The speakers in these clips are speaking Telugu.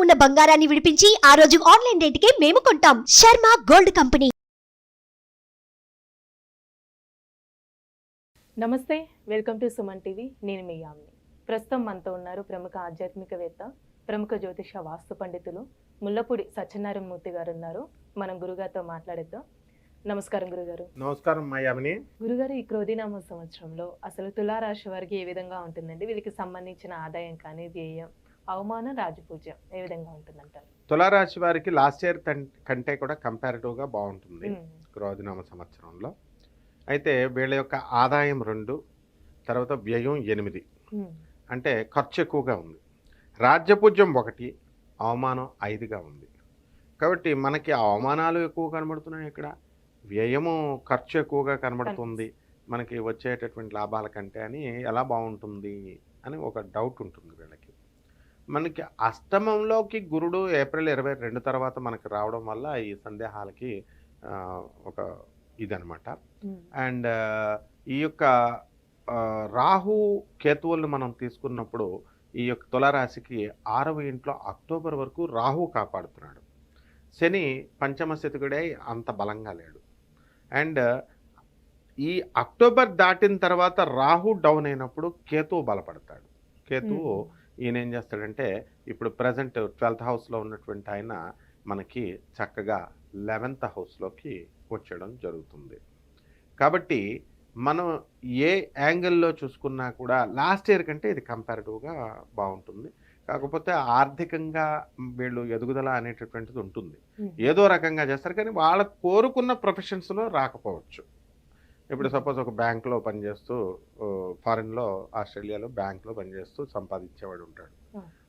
ఉన్న బంగారాన్ని విడిపించి ఆ రోజు ఆన్లైన్ రేటుకే మేము కొంటాం. Sharma gold company. నమస్తే, వెల్కమ్ టు సుమన్ టీవీ. నేను మీ యామిని. ప్రస్తుతం మనతో ఉన్నారు ప్రముఖ ఆధ్యాత్మికవేత్త, ప్రముఖ జ్యోతిష వాస్తు పండితులు ముల్లపూడి సత్యనారాయణ మూర్తి గారు ఉన్నారు. మనం గురుగారితో మాట్లాడేద్దాం. నమస్కారం గురుగారు. నమస్కారం యామిని. గురుగారు, ఈ క్రోధినామ సంవత్సరంలో అసలు తులారాశి వారికి ఏ విధంగా ఉంటుందండి? వీళ్ళకి సంబంధించిన ఆదాయం కానీ, వ్యయం, అవమానం, రాజపూజ్యం ఏ విధంగా ఉంటుందంటారు? తులారాశి వారికి లాస్ట్ ఇయర్ కంటే కూడా కంపారిటివ్గా బాగుంటుంది క్రోధినామ సంవత్సరంలో. అయితే వీళ్ళ యొక్క ఆదాయం 2, తర్వాత వ్యయం 8, అంటే ఖర్చు ఎక్కువగా ఉంది. రాజ్యపూజ్యం 1, అవమానం 5గా ఉంది. కాబట్టి మనకి అవమానాలు ఎక్కువ కనబడుతున్నాయి, ఇక్కడ వ్యయము ఖర్చు ఎక్కువగా కనబడుతుంది. మనకి వచ్చేటటువంటి లాభాల కంటే అని ఎలా బాగుంటుంది అని ఒక డౌట్ ఉంటుంది వీళ్ళకి. మనకి అష్టమంలోకి గురుడు ఏప్రిల్ 22 తర్వాత మనకి రావడం వల్ల ఈ సందేహాలకి ఒక ఇదనమాట. అండ్ ఈ యొక్క రాహు కేతువులను మనం తీసుకున్నప్పుడు ఈ యొక్క తులారాశికి 6వ ఇంట్లో అక్టోబర్ వరకు రాహు కాపాడుతున్నాడు. శని పంచమ స్థితికుడై అంత బలంగా లేడు. అండ్ ఈ అక్టోబర్ దాటిన తర్వాత రాహు డౌన్ అయినప్పుడు కేతువు బలపడతాడు. కేతువు ఈయన ఏం చేస్తాడంటే, ఇప్పుడు ప్రజెంట్ 12th హౌస్లో ఉన్నటువంటి ఆయన మనకి చక్కగా 11th హౌస్లోకి వచ్చేయడం జరుగుతుంది. కాబట్టి మనం ఏ యాంగిల్లో చూసుకున్నా కూడా లాస్ట్ ఇయర్ కంటే ఇది కంపారిటివ్గా బాగుంటుంది. కాకపోతే ఆర్థికంగా వీళ్ళు ఎదుగుదల అనేటటువంటిది ఉంటుంది. ఏదో రకంగా చేస్తారు, కానీ వాళ్ళ కోరుకున్న ప్రొఫెషన్స్లో రాకపోవచ్చు. ఇప్పుడు సపోజ్ ఒక బ్యాంకులో పనిచేస్తూ, ఫారిన్లో ఆస్ట్రేలియాలో బ్యాంకులో పనిచేస్తూ సంపాదించేవాడు ఉంటాడు.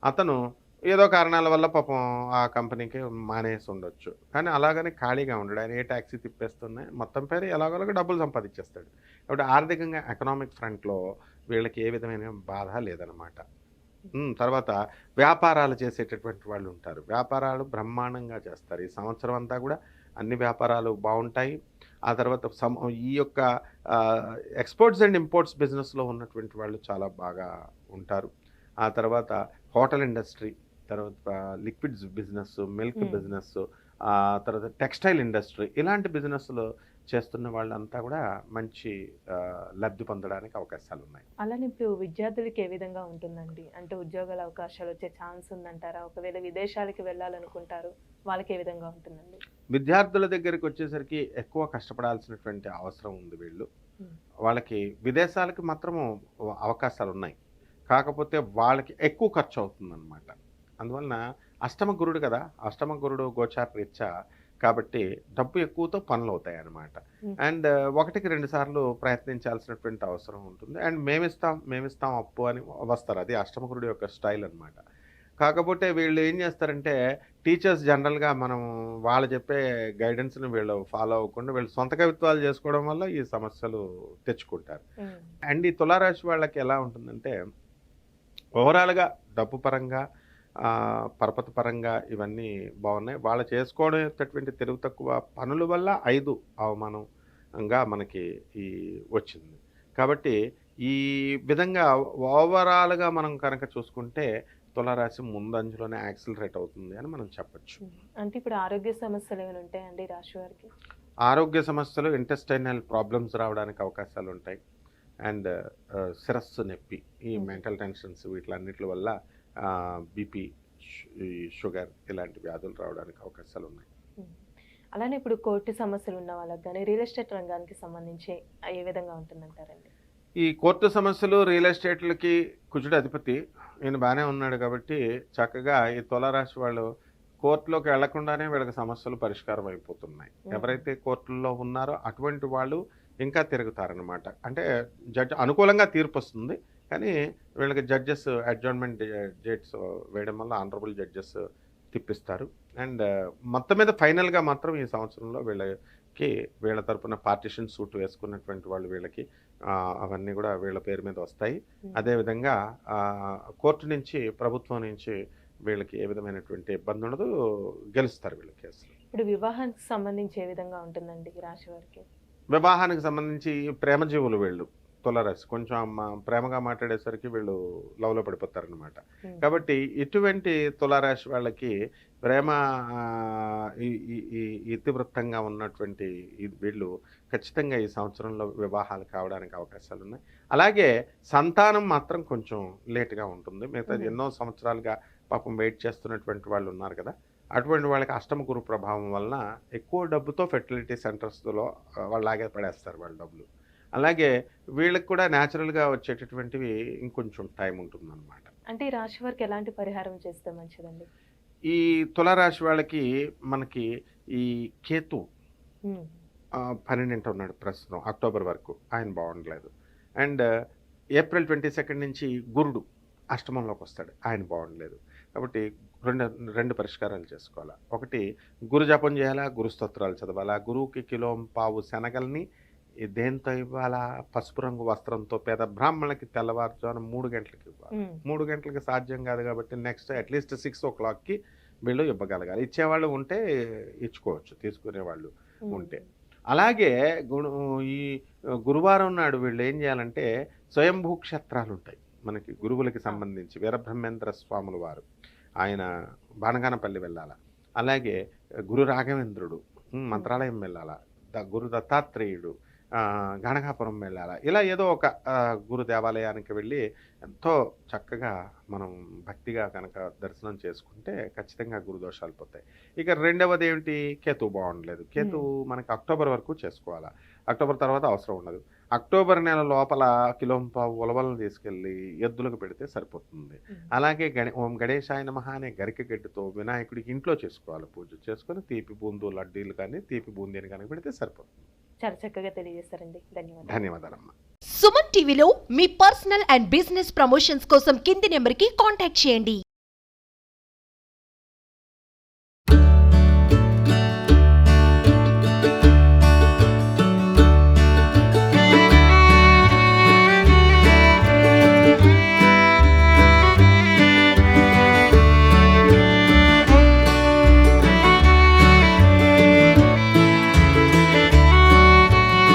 అతను ఏదో కారణాల వల్ల పాపం ఆ కంపెనీకి మానేసి ఉండొచ్చు, కానీ అలాగని ఖాళీగా ఉండడు. ఆయన ఏ ట్యాక్సీ తిప్పేస్తున్నాయి, మొత్తం పేరు ఎలాగోలాగా డబ్బులు సంపాదించేస్తాడు. కాబట్టి ఆర్థికంగా ఎకనామిక్ ఫ్రంట్లో వీళ్ళకి ఏ విధమైన బాధ లేదనమాట. తర్వాత వ్యాపారాలు చేసేటటువంటి వాళ్ళు ఉంటారు. వ్యాపారాలు బ్రహ్మాండంగా చేస్తారు. ఈ సంవత్సరం అంతా కూడా అన్ని వ్యాపారాలు బాగుంటాయి. ఆ తర్వాత ఈ యొక్క ఎక్స్పోర్ట్స్ అండ్ ఇంపోర్ట్స్ బిజినెస్లో ఉన్నటువంటి వాళ్ళు చాలా బాగా ఉంటారు. ఆ తర్వాత హోటల్ ఇండస్ట్రీ, తర్వాత లిక్విడ్స్ బిజినెస్, మిల్క్ బిజినెస్, తర్వాత టెక్స్టైల్ ఇండస్ట్రీ, ఇలాంటి బిజినెస్లో చేస్తున్న వాళ్ళంతా కూడా మంచి లబ్ధి పొందడానికి అవకాశాలు ఉన్నాయి. అలానే ఇప్పుడు విద్యార్థులకి ఏ విధంగా ఉంటుందండి? అంటే ఉద్యోగాల అవకాశాలు వచ్చే ఛాన్స్ ఉందంటారా? ఒకవేళ విదేశాలకి వెళ్ళాలనుకుంటారు, వాళ్ళకి ఏ విధంగా ఉంటుందండి? విద్యార్థుల దగ్గరికి వచ్చేసరికి ఎక్కువ కష్టపడాల్సినటువంటి అవసరం ఉంది. వాళ్ళకి విదేశాలకి మాత్రము అవకాశాలు ఉన్నాయి, కాకపోతే వాళ్ళకి ఎక్కువ ఖర్చు అవుతుందన్నమాట. అందువలన అష్టమ గురుడు కదా, అష్టమ గురుడు గోచార రీత్యా, కాబట్టి డబ్బు ఎక్కువతో పనులు అవుతాయి అన్నమాట. అండ్ 1-2 సార్లు ప్రయత్నించాల్సినటువంటి అవసరం ఉంటుంది. అండ్ మేమిస్తాం అప్పు అని వస్తారు. అది అష్టమగురుడు యొక్క స్టైల్ అనమాట. కాకపోతే వీళ్ళు ఏం చేస్తారంటే, టీచర్స్ జనరల్గా మనం వాళ్ళు చెప్పే గైడెన్స్ని వీళ్ళు ఫాలో అవ్వకుండా వీళ్ళు సొంత కవిత్వాలు చేసుకోవడం వల్ల ఈ సమస్యలు తెచ్చుకుంటారు. అండ్ ఈ తులారాశి వాళ్ళకి ఎలా ఉంటుందంటే, ఓవరాల్గా డబ్బు పరంగా, పరపతి పరంగా ఇవన్నీ బాగున్నాయి. వాళ్ళు చేసుకోవడం తెలివి తక్కువ పనుల వల్ల 5 అవమానంగా మనకి ఈ వచ్చింది. కాబట్టి ఈ విధంగా ఓవరాల్గా మనం కనుక చూసుకుంటే తులారాశి ముందంజలోనే యాక్సిలరేట్ అవుతుంది అని మనం చెప్పచ్చు. అంటే ఇప్పుడు ఆరోగ్య సమస్యలు ఏమైనా ఉంటాయండి రాశి వారికి? ఆరోగ్య సమస్యలు, ఇంటెస్టైనల్ ప్రాబ్లమ్స్ రావడానికి అవకాశాలు ఉంటాయి. అండ్ శిరస్సు నొప్పి, ఈ మెంటల్ టెన్షన్స్, వీటిలన్నిటి వల్ల బీపీ, షుగర్ ఇలాంటి వ్యాధులు రావడానికి అవకాశాలు ఉన్నాయి. అలానే ఇప్పుడు కోర్టు సమస్యలు ఉన్న వాళ్ళకి కానీ, రియల్ ఎస్టేట్ రంగానికి సంబంధించి ఏ విధంగా ఉంటుందంటారండి? ఈ కోర్టు సమస్యలు, రియల్ ఎస్టేట్లకి కుజుడు అధిపతి, ఈయన బాగానే ఉన్నాడు. కాబట్టి చక్కగా ఈ తులారాశి వాళ్ళు కోర్టులోకి వెళ్లకుండానే వీళ్ళకి సమస్యలు పరిష్కారం అయిపోతున్నాయి. ఎవరైతే కోర్టుల్లో ఉన్నారో అటువంటి వాళ్ళు ఇంకా తిరుగుతారనమాట. అంటే జడ్జి అనుకూలంగా తీర్పు వస్తుంది, కానీ వీళ్ళకి జడ్జెస్ అడ్జర్న్మెంట్ డేట్స్ వేయడం వల్ల ఆనరబుల్ జడ్జెస్ తిప్పిస్తారు. అండ్ మొత్తం మీద ఫైనల్గా మాత్రం ఈ సంవత్సరంలో వీళ్ళ తరపున పార్టిషన్ సూట్ వేసుకున్నటువంటి వాళ్ళు వీళ్ళకి అవన్నీ కూడా వీళ్ళ పేరు మీద వస్తాయి. అదేవిధంగా కోర్టు నుంచి, ప్రభుత్వం నుంచి వీళ్ళకి ఏ విధమైనటువంటి ఇబ్బంది ఉండదు, గెలుస్తారు వీళ్ళ కేసులు. ఇప్పుడు వివాహానికి సంబంధించి ఏ విధంగా ఉంటుందండి రాశి వారికి? వివాహానికి సంబంధించి ప్రేమజీవులు వీళ్ళు తులారాశి కొంచెం ప్రేమగా మాట్లాడేసరికి వీళ్ళు లవ్లో పడిపోతారనమాట. కాబట్టి ఇటువంటి తులారాశి వాళ్ళకి ప్రేమ ఆ, ఈ ఇతివృత్తంగా ఉన్నటువంటి వీళ్ళు ఖచ్చితంగా ఈ సంవత్సరంలో వివాహాలు కావడానికి అవకాశాలు ఉన్నాయి. అలాగే సంతానం మాత్రం కొంచెం లేట్గా ఉంటుంది. మిగతా ఎన్నో సంవత్సరాలుగా పాపం వెయిట్ చేస్తున్నటువంటి వాళ్ళు ఉన్నారు కదా, అటువంటి వాళ్ళకి అష్టమ గురు ప్రభావం వలన ఎక్కువ డబ్బుతో ఫెర్టిలిటీ సెంటర్స్లో వాళ్ళు లాగే పడేస్తారు వాళ్ళ డబ్బులు. అలాగే వీళ్ళకి కూడా న్యాచురల్గా వచ్చేటటువంటివి ఇంకొంచెం టైం ఉంటుందన్నమాట. అంటే ఈ రాశి వారికి ఎలాంటి పరిహారం చేస్తే మంచిదండి? ఈ తులారాశి వాళ్ళకి మనకి ఈ కేతు 12 ఉన్నాడు ప్రస్తుతం అక్టోబర్ వరకు, ఆయన బాగుండలేదు. అండ్ ఏప్రిల్ 22 నుంచి గురుడు అష్టమంలోకి వస్తాడు, ఆయన బాగుండలేదు. కాబట్టి రెండు పరిష్కారాలు చేసుకోవాలా. ఒకటి గురు జపం చేయాలా, గురు స్తోత్రాలు చదవాలా. గురువుకి కిలోంపావు శనగల్ని దేంతో ఇవ్వాలా? పసుపు రంగు వస్త్రంతో పేద బ్రాహ్మణులకి తెల్లవారుజామున 3 గంటలకి ఇవ్వాలి. 3 గంటలకి సాధ్యం కాదు కాబట్టి నెక్స్ట్ అట్లీస్ట్ 6 o'clockకి వీళ్ళు ఇవ్వగలగాలి. ఇచ్చేవాళ్ళు ఉంటే ఇచ్చుకోవచ్చు, తీసుకునేవాళ్ళు ఉంటే. అలాగే ఈ గురువారం నాడు వీళ్ళు ఏం చేయాలంటే స్వయంభూ క్షేత్రాలు ఉంటాయి మనకి గురువులకి సంబంధించి. వీరబ్రహ్మేంద్ర స్వాముల వారు ఆయన బాణగానపల్లి వెళ్ళాల. అలాగే గురు రాఘవేంద్రుడు మంత్రాలయం వెళ్ళాల. గురు దత్తాత్రేయుడు గణగాపురం వెళ్ళాల. ఇలా ఏదో ఒక గురు దేవాలయానికి వెళ్ళి ఎంతో చక్కగా మనం భక్తిగా కనుక దర్శనం చేసుకుంటే ఖచ్చితంగా గురుదోషాలు పోతాయి. ఇక రెండవది ఏమిటి? కేతు బాగుండలేదు. కేతు మనకి అక్టోబర్ వరకు చేసుకోవాలా. అక్టోబర్ తర్వాత అవసరం ఉండదు. అక్టోబర్ నెల లోపల కిలోంపావు ఉలవలను తీసుకెళ్ళి ఎద్దులకు పెడితే సరిపోతుంది. అలాగే ఓం గణేశాయ నమః అనే గరిక గడ్డితో వినాయకుడికి ఇంట్లో చేసుకోవాలి. పూజ చేసుకొని తీపి బూందు లడ్డీలు కానీ తీపి బూందీని కానీ పెడితే సరిపోతుంది. చాలా చక్కగా తెలియజేస్తారండి. ధన్యవాదాలు. ధన్యవాదాలమ్మా. సుమన్ టీవీలో మీ పర్సనల్ అండ్ బిజినెస్ ప్రమోషన్స్ కోసం కింది నెంబర్కి కాంటాక్ట్ చేయండి.